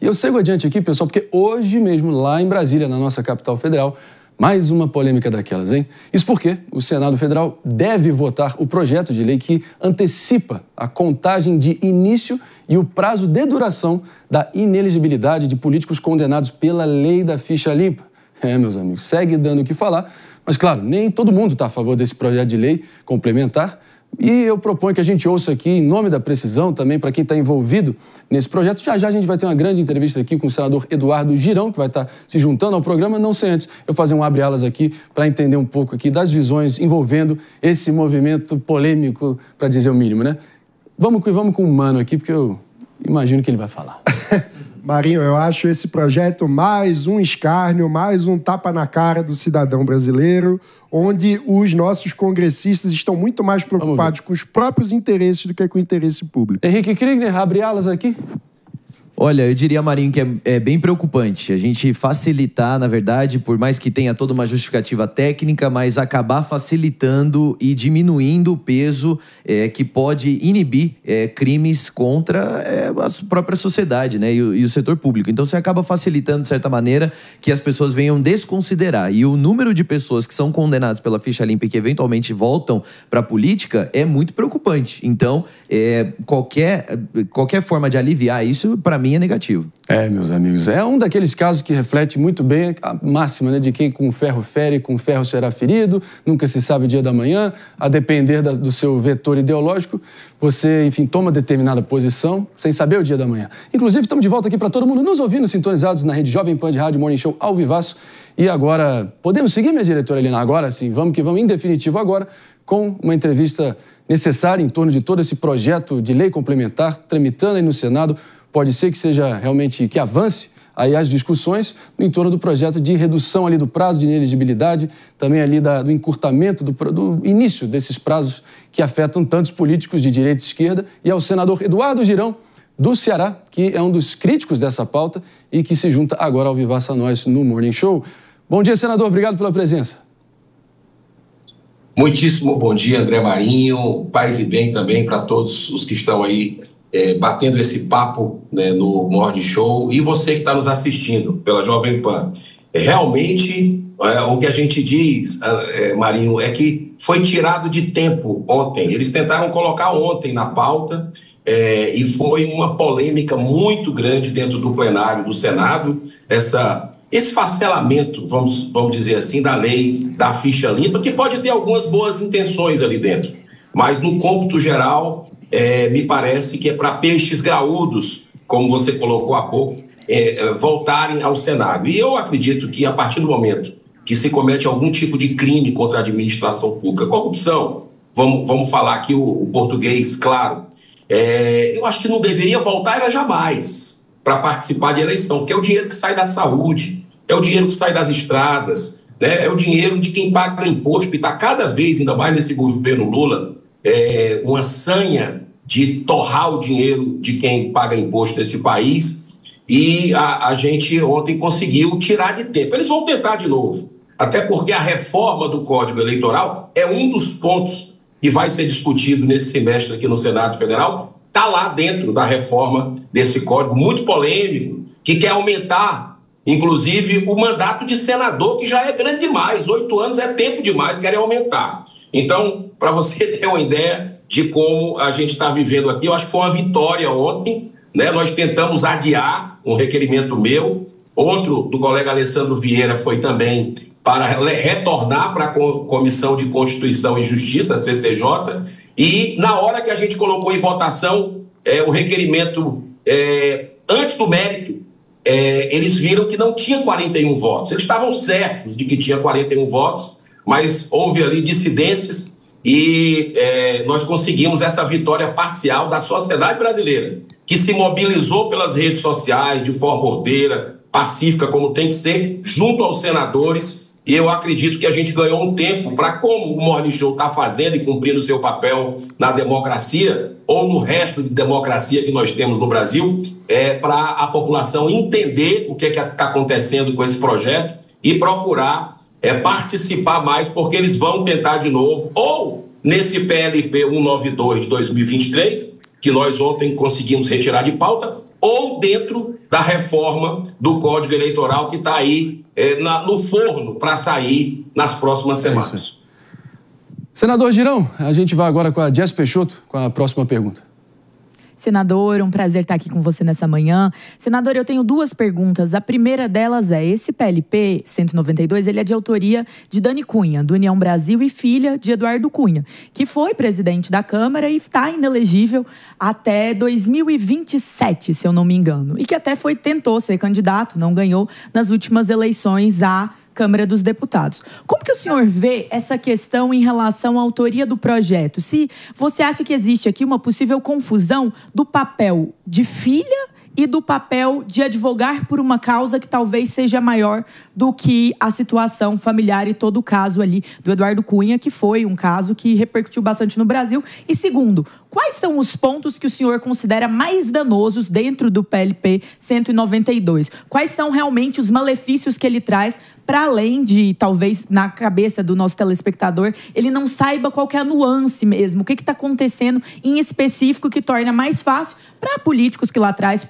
E eu sigo adiante aqui, pessoal, porque hoje mesmo, lá em Brasília, na nossa capital federal, mais uma polêmica daquelas, hein? Isso porque o Senado Federal deve votar o projeto de lei que antecipa a contagem de início e o prazo de duração da inelegibilidade de políticos condenados pela lei da ficha limpa. Meus amigos, segue dando o que falar, mas claro, nem todo mundo está a favor desse projeto de lei complementar. E eu proponho que a gente ouça aqui, em nome da precisão, também para quem está envolvido nesse projeto. Já já a gente vai ter uma grande entrevista aqui com o senador Eduardo Girão, que vai estar se juntando ao programa, não sem antes eu fazer um abre-alas aqui para entender um pouco aqui das visões envolvendo esse movimento polêmico, para dizer o mínimo, né? Vamos com o Mano aqui, porque eu imagino que ele vai falar. Marinho, eu acho esse projeto mais um escárnio, mais um tapa na cara do cidadão brasileiro, onde os nossos congressistas estão muito mais preocupados com os próprios interesses do que com o interesse público. Henrique Kriegner, abre alas aqui. Olha, eu diria, Marinho, que é bem preocupante a gente facilitar, na verdade, por mais que tenha toda uma justificativa técnica, mas acabar facilitando e diminuindo o peso que pode inibir crimes contra a própria sociedade, né, e o setor público. Então, você acaba facilitando, de certa maneira, que as pessoas venham desconsiderar. E o número de pessoas que são condenadas pela ficha limpa e que eventualmente voltam para a política é muito preocupante. Então, qualquer forma de aliviar isso, para mim, é negativo. Meus amigos, é um daqueles casos que reflete muito bem a máxima, né, de quem com ferro fere, com ferro será ferido, nunca se sabe o dia da manhã, a depender do seu vetor ideológico, você, enfim, toma determinada posição sem saber o dia da manhã. Inclusive, estamos de volta aqui para todo mundo nos ouvindo, sintonizados na rede Jovem Pan de Rádio Morning Show ao vivaço. E agora, podemos seguir, minha diretora Helena? Agora sim, vamos que vamos, em definitivo agora, com uma entrevista necessária em torno de todo esse projeto de lei complementar tramitando aí no Senado. Pode ser que seja realmente, que avance aí as discussões em torno do projeto de redução ali do prazo de inelegibilidade, também ali do encurtamento do início desses prazos que afetam tantos políticos de direita e esquerda, e ao senador Eduardo Girão, do Ceará, que é um dos críticos dessa pauta e que se junta agora ao vivaço a nós no Morning Show. Bom dia, senador, obrigado pela presença. Muitíssimo bom dia, André Marinho, paz e bem também para todos os que estão aí batendo esse papo, né, no Morning Show, e você que está nos assistindo pela Jovem Pan. Realmente, o que a gente diz, Marinho, é que foi tirado de tempo ontem. Eles tentaram colocar ontem na pauta e foi uma polêmica muito grande dentro do plenário do Senado, esse facelamento, vamos dizer assim, da lei da ficha limpa, que pode ter algumas boas intenções ali dentro, mas no cômputo geral, me parece que é para peixes graúdos, como você colocou há pouco, voltarem ao Senado. E eu acredito que a partir do momento que se comete algum tipo de crime contra a administração pública, corrupção, vamos falar aqui o português, claro, eu acho que não deveria voltar era jamais para participar de eleição, porque é o dinheiro que sai da saúde, é o dinheiro que sai das estradas, né? É o dinheiro de quem paga imposto, e está cada vez, ainda mais nesse governo Lula, uma sanha de torrar o dinheiro de quem paga imposto nesse país, e a gente ontem conseguiu tirar de tempo. Eles vão tentar de novo, até porque a reforma do Código Eleitoral é um dos pontos que vai ser discutido nesse semestre aqui no Senado Federal, está lá dentro da reforma desse código, muito polêmico, que quer aumentar, inclusive, o mandato de senador, que já é grande demais, 8 anos é tempo demais, querem aumentar. Então, para você ter uma ideia de como a gente está vivendo aqui, eu acho que foi uma vitória ontem, né? Nós tentamos adiar um requerimento meu, outro do colega Alessandro Vieira foi também para retornar para a Comissão de Constituição e Justiça, CCJ, e na hora que a gente colocou em votação o requerimento antes do mérito, eles viram que não tinha 41 votos. Eles estavam certos de que tinha 41 votos, mas houve ali dissidências e nós conseguimos essa vitória parcial da sociedade brasileira, que se mobilizou pelas redes sociais de forma ordeira, pacífica, como tem que ser, junto aos senadores. E eu acredito que a gente ganhou um tempo para, como o Morning Show está fazendo e cumprindo o seu papel na democracia, ou no resto de democracia que nós temos no Brasil, para a população entender o que está acontecendo com esse projeto e procurar participar mais, porque eles vão tentar de novo, ou nesse PLP 192 de 2023, que nós ontem conseguimos retirar de pauta, ou dentro da reforma do Código Eleitoral que está aí no forno para sair nas próximas semanas. Senador Girão, a gente vai agora com a Jess Peixoto com a próxima pergunta. Senador, um prazer estar aqui com você nessa manhã. Senador, eu tenho duas perguntas. A primeira delas é, esse PLP 192, ele é de autoria de Dani Cunha, do União Brasil, e filha de Eduardo Cunha, que foi presidente da Câmara e está inelegível até 2027, se eu não me engano. E que até tentou ser candidato, não ganhou nas últimas eleições à Câmara dos Deputados. Como que o senhor vê essa questão em relação à autoria do projeto? Se você acha que existe aqui uma possível confusão do papel de filha e do papel de advogar por uma causa que talvez seja maior do que a situação familiar e todo o caso ali do Eduardo Cunha, que foi um caso que repercutiu bastante no Brasil. E segundo, quais são os pontos que o senhor considera mais danosos dentro do PLP 192? Quais são realmente os malefícios que ele traz, para além de, talvez, na cabeça do nosso telespectador, ele não saiba qual que é a nuance mesmo, o que está acontecendo em específico que torna mais fácil para políticos que lá atrás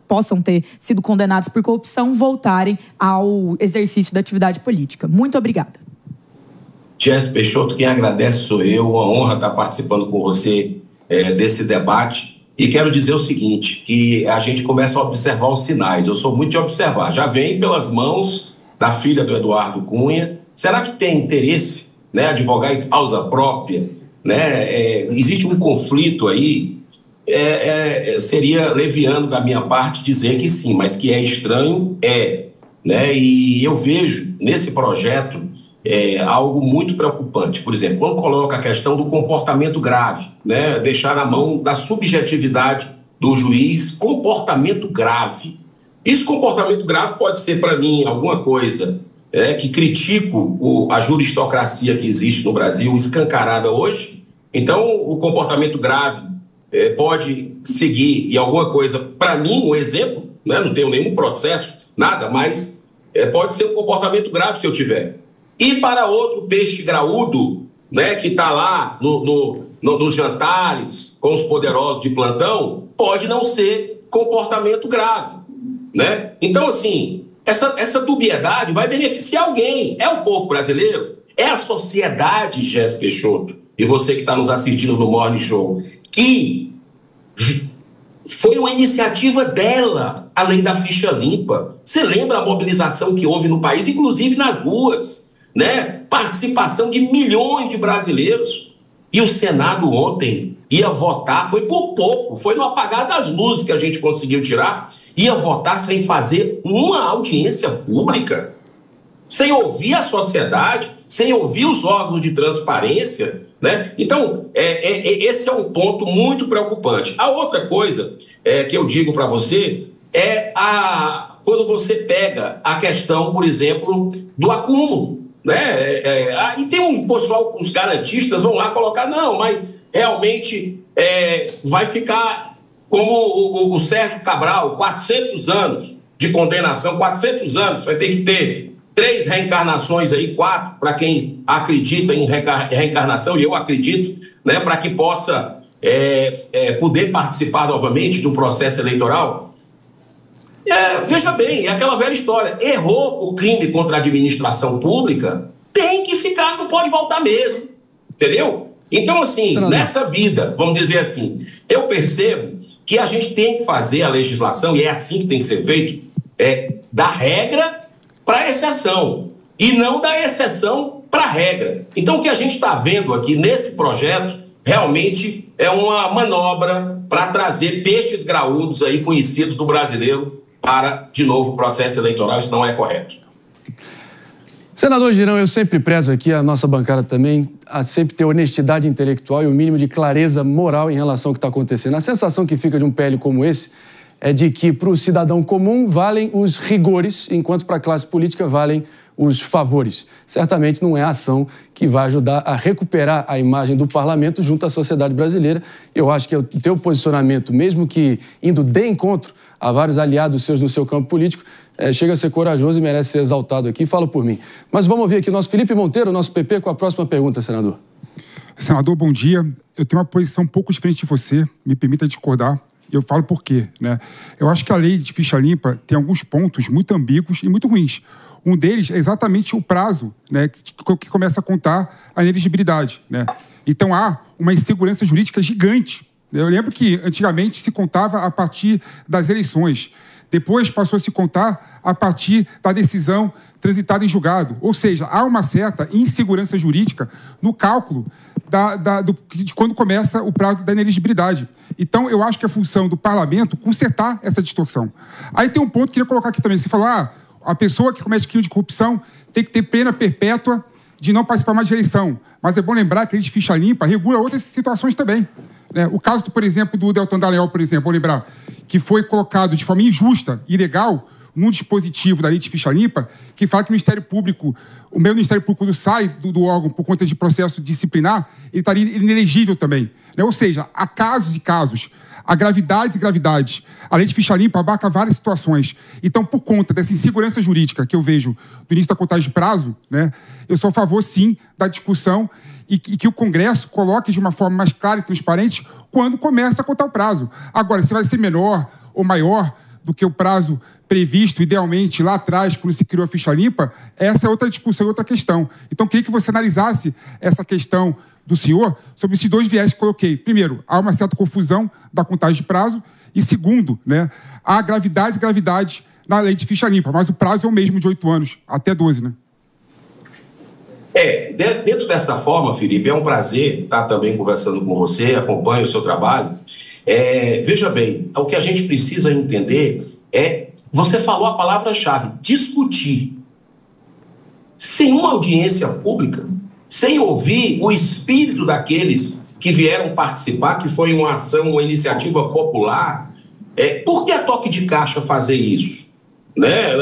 possam ter sido condenados por corrupção voltarem ao exercício da atividade política. Muito obrigada. Jess Peixoto, quem agradece sou eu, uma honra estar participando com você desse debate. E quero dizer o seguinte, que a gente começa a observar os sinais. Eu sou muito de observar. Já vem pelas mãos da filha do Eduardo Cunha. Será que tem interesse, né, advogar em causa própria? Né? Existe um conflito aí. Seria leviano da minha parte dizer que sim, mas que é estranho, né? E eu vejo nesse projeto algo muito preocupante. Por exemplo, quando coloca a questão do comportamento grave, né? Deixar na mão da subjetividade do juiz, comportamento grave. Esse comportamento grave pode ser, para mim, alguma coisa que critico a juristocracia que existe no Brasil, escancarada hoje. Então, o comportamento grave pode seguir e alguma coisa, para mim, um exemplo, né? Não tenho nenhum processo, nada, mas pode ser um comportamento grave se eu tiver. E para outro peixe graúdo, né, que está lá nos jantares com os poderosos de plantão, pode não ser comportamento grave. Né? Então, assim, essa dubiedade vai beneficiar alguém. É o povo brasileiro? É a sociedade, Jess Peixoto, e você que está nos assistindo no Morning Show, que foi uma iniciativa dela, a lei da ficha limpa. Você lembra a mobilização que houve no país, inclusive nas ruas, né? Participação de milhões de brasileiros. E o Senado ontem ia votar, foi por pouco, foi no apagar das luzes que a gente conseguiu tirar, ia votar sem fazer uma audiência pública, sem ouvir a sociedade, sem ouvir os órgãos de transparência, né? Então, esse é um ponto muito preocupante. A outra coisa que eu digo para você quando você pega a questão, por exemplo, do acúmulo, né? E tem um pessoal, os garantistas vão lá colocar, não, mas realmente vai ficar como o Sérgio Cabral, 400 anos de condenação, 400 anos, vai ter que ter 3 reencarnações aí, 4, para quem acredita em reencarnação, e eu acredito, né, para que possa poder participar novamente do processo eleitoral. Veja bem, é aquela velha história, errou por crime contra a administração pública, tem que ficar, não pode voltar mesmo, entendeu? Então, assim, nessa vida, vamos dizer assim, eu percebo que a gente tem que fazer a legislação, e é assim que tem que ser feito, da regra para a exceção, e não da exceção para a regra. Então, o que a gente está vendo aqui nesse projeto, realmente é uma manobra para trazer peixes graúdos aí conhecidos do brasileiro para, de novo, o processo eleitoral. Isso não é correto. Senador Girão, eu sempre prezo aqui, a nossa bancada também, a sempre ter honestidade intelectual e o mínimo de clareza moral em relação ao que está acontecendo. A sensação que fica de um PL como esse é de que para o cidadão comum valem os rigores, enquanto para a classe política valem os favores. Certamente não é a ação que vai ajudar a recuperar a imagem do parlamento junto à sociedade brasileira. Eu acho que o teu posicionamento, mesmo que indo de encontro a vários aliados seus no seu campo político, chega a ser corajoso e merece ser exaltado aqui. Falo por mim. Mas vamos ouvir aqui o nosso Felipe Monteiro, nosso PP, com a próxima pergunta, senador. Senador, bom dia. Eu tenho uma posição um pouco diferente de você, me permita discordar. Eu falo por quê, né? Eu acho que a lei de ficha limpa tem alguns pontos muito ambíguos e muito ruins. Um deles é exatamente o prazo, né, que começa a contar a inelegibilidade, né? Então há uma insegurança jurídica gigante. Eu lembro que antigamente se contava a partir das eleições. Depois passou a se contar a partir da decisão transitada em julgado. Ou seja, há uma certa insegurança jurídica no cálculo de quando começa o prazo da inelegibilidade. Então, eu acho que é função do parlamento consertar essa distorção. Aí tem um ponto que eu queria colocar aqui também. Você falou, a pessoa que comete crime de corrupção tem que ter pena perpétua de não participar mais de eleição. Mas é bom lembrar que a lei de ficha limpa regula outras situações também. O caso, por exemplo, do Deltan Dallagnol, por exemplo, vou lembrar, que foi colocado de forma injusta e ilegal num dispositivo da lei de ficha limpa que fala que o Ministério Público, o meu Ministério Público, quando sai do órgão por conta de processo disciplinar, ele estaria inelegível também. Ou seja, há casos e casos, há gravidades e gravidades. A lei de ficha limpa abarca várias situações. Então, por conta dessa insegurança jurídica que eu vejo do início da contagem de prazo, eu sou a favor, sim, da discussão e que o Congresso coloque de uma forma mais clara e transparente quando começa a contar o prazo. Agora, se vai ser menor ou maior do que o prazo previsto, idealmente, lá atrás, quando se criou a ficha limpa, essa é outra discussão, outra questão. Então, queria que você analisasse essa questão do senhor sobre esses dois viés que coloquei. Primeiro, há uma certa confusão da contagem de prazo e, segundo, há gravidades e gravidades na lei de ficha limpa, mas o prazo é o mesmo de 8 anos, até 12, né? Dentro dessa forma, Felipe, é um prazer estar também conversando com você, acompanho o seu trabalho. Veja bem, o que a gente precisa entender você falou a palavra-chave, discutir. Sem uma audiência pública, sem ouvir o espírito daqueles que vieram participar, que foi uma ação, uma iniciativa popular, por que a toque de caixa fazer isso?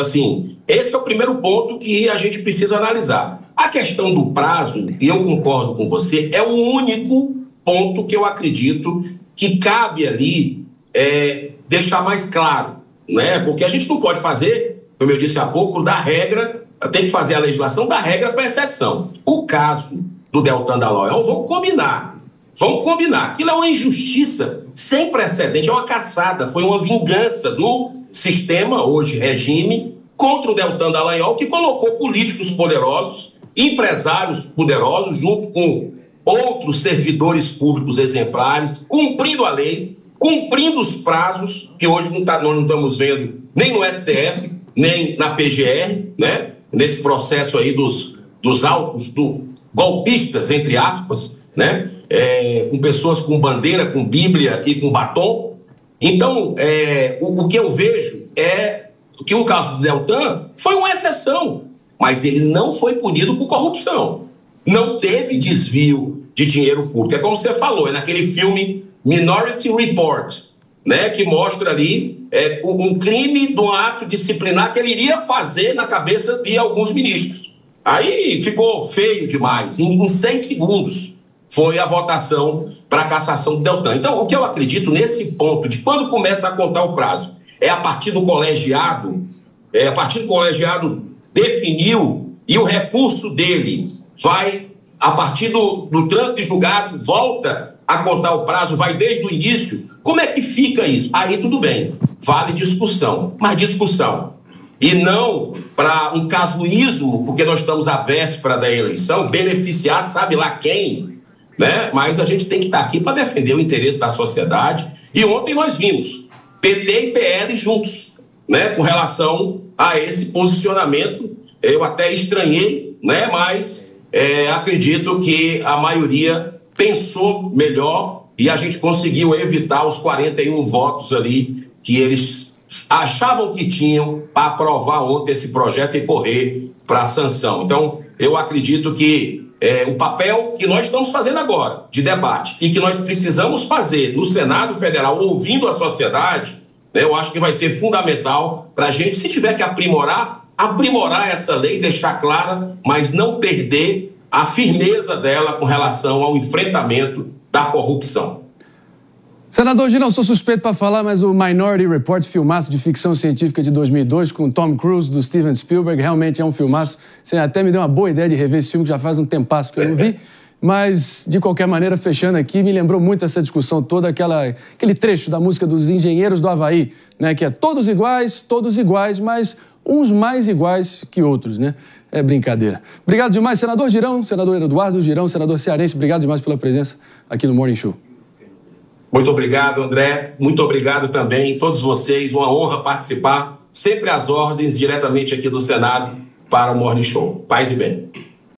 Assim, esse é o primeiro ponto que a gente precisa analisar. A questão do prazo, e eu concordo com você, é o único ponto que eu acredito que cabe ali deixar mais claro, porque a gente não pode fazer, como eu disse há pouco, da regra, tem que fazer a legislação da regra para exceção. O caso do Deltan Dallagnol, vamos combinar, aquilo é uma injustiça sem precedente, é uma caçada, foi uma vingança do sistema, hoje regime, contra o Deltan Dallagnol, que colocou políticos poderosos, empresários poderosos, junto com outros servidores públicos exemplares, cumprindo a lei, cumprindo os prazos, que hoje nós não estamos vendo nem no STF, nem na PGR, nesse processo aí dos autos golpistas, entre aspas, com pessoas com bandeira, com Bíblia e com batom. Então, o que eu vejo é que o caso do Deltan foi uma exceção, mas ele não foi punido por corrupção. Não teve desvio de dinheiro público. É como você falou, naquele filme Minority Report, que mostra ali um crime de um ato disciplinar que ele iria fazer na cabeça de alguns ministros. Aí ficou feio demais. Em 6 segundos foi a votação para a cassação do Deltan. Então, o que eu acredito nesse ponto de quando começa a contar o prazo é a partir do colegiado, definiu e o recurso dele vai, a partir do trânsito de julgado, volta a contar o prazo, vai desde o início. Como é que fica isso? Aí tudo bem, vale discussão, mas discussão. E não para um casuísmo, porque nós estamos à véspera da eleição, beneficiar sabe lá quem, Mas a gente tem que estar aqui para defender o interesse da sociedade. E ontem nós vimos PT e PL juntos, com relação a esse posicionamento. Eu até estranhei, mas acredito que a maioria pensou melhor e a gente conseguiu evitar os 41 votos ali que eles achavam que tinham para aprovar ontem esse projeto e correr para a sanção. Então, eu acredito que o papel que nós estamos fazendo agora, de debate, e que nós precisamos fazer no Senado Federal, ouvindo a sociedade, eu acho que vai ser fundamental para a gente, se tiver que aprimorar essa lei, deixar clara, mas não perder a firmeza dela com relação ao enfrentamento da corrupção. Senador Girão, sou suspeito para falar, mas o Minority Report, filmaço de ficção científica de 2002, com Tom Cruise, do Steven Spielberg, realmente é um filmaço. Você até me deu uma boa ideia de rever esse filme, que já faz um tempasso que eu não vi. Mas, de qualquer maneira, fechando aqui, me lembrou muito essa discussão toda, aquele trecho da música dos Engenheiros do Havaí, né? Que é todos iguais, mas uns mais iguais que outros, né? É brincadeira. Obrigado demais, senador Girão, senador Eduardo Girão, senador cearense. Obrigado demais pela presença aqui no Morning Show. Muito obrigado, André. Muito obrigado também a todos vocês. Uma honra participar, sempre às ordens, diretamente aqui do Senado, para o Morning Show. Paz e bem.